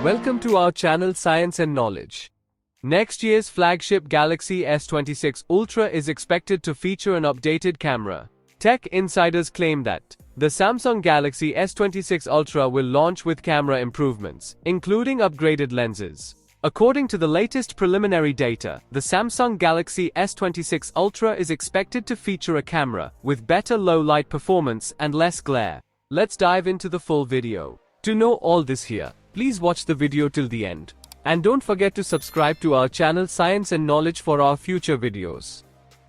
Welcome to our channel Science and Knowledge. Next year's flagship Galaxy S26 Ultra is expected to feature an updated camera. Tech insiders claim that the Samsung Galaxy S26 Ultra will launch with camera improvements, including upgraded lenses. According to the latest preliminary data, the Samsung Galaxy S26 Ultra is expected to feature a camera with better low-light performance and less glare. Let's dive into the full video. To know all this here, please watch the video till the end. And don't forget to subscribe to our channel Science and Knowledge for our future videos.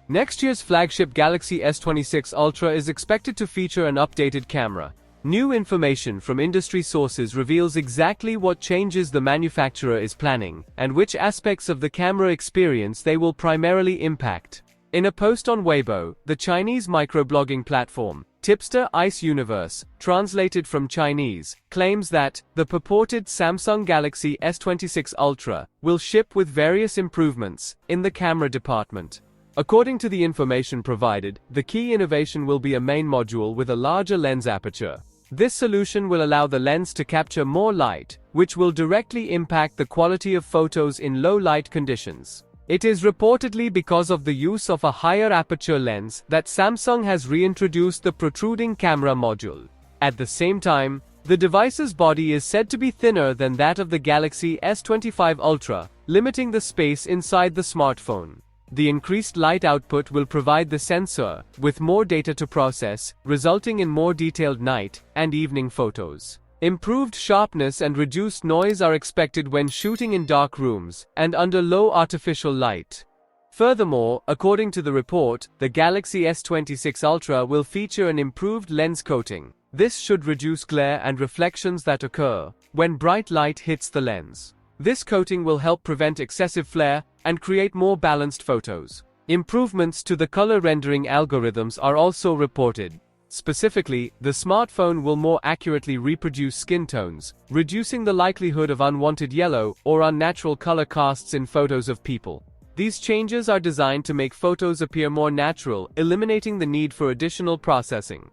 Next year's flagship Galaxy S26 Ultra is expected to feature an updated camera. New information from industry sources reveals exactly what changes the manufacturer is planning, and which aspects of the camera experience they will primarily impact. In a post on Weibo, the Chinese microblogging platform, Tipster Ice Universe, translated from Chinese, claims that the purported Samsung Galaxy S26 Ultra will ship with various improvements in the camera department. According to the information provided, the key innovation will be a main module with a larger lens aperture. This solution will allow the lens to capture more light, which will directly impact the quality of photos in low light conditions. It is reportedly because of the use of a higher aperture lens that Samsung has reintroduced the protruding camera module. At the same time, the device's body is said to be thinner than that of the Galaxy S25 Ultra, limiting the space inside the smartphone. The increased light output will provide the sensor with more data to process, resulting in more detailed night and evening photos. Improved sharpness and reduced noise are expected when shooting in dark rooms and under low artificial light. Furthermore, according to the report, the Galaxy S26 Ultra will feature an improved lens coating. This should reduce glare and reflections that occur when bright light hits the lens. This coating will help prevent excessive flare and create more balanced photos. Improvements to the color rendering algorithms are also reported. Specifically, the smartphone will more accurately reproduce skin tones, reducing the likelihood of unwanted yellow or unnatural color casts in photos of people. These changes are designed to make photos appear more natural, eliminating the need for additional processing.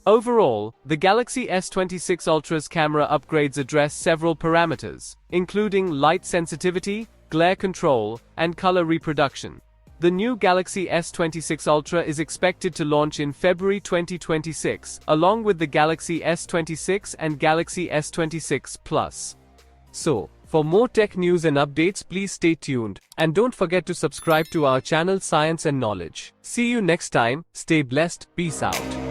Overall, the Galaxy S26 Ultra's camera upgrades address several parameters, including light sensitivity, glare control, and color reproduction. The new Galaxy S26 Ultra is expected to launch in February 2026, along with the Galaxy S26 and Galaxy S26 Plus. So, for more tech news and updates, please stay tuned, and don't forget to subscribe to our channel Science and Knowledge. See you next time, stay blessed, peace out.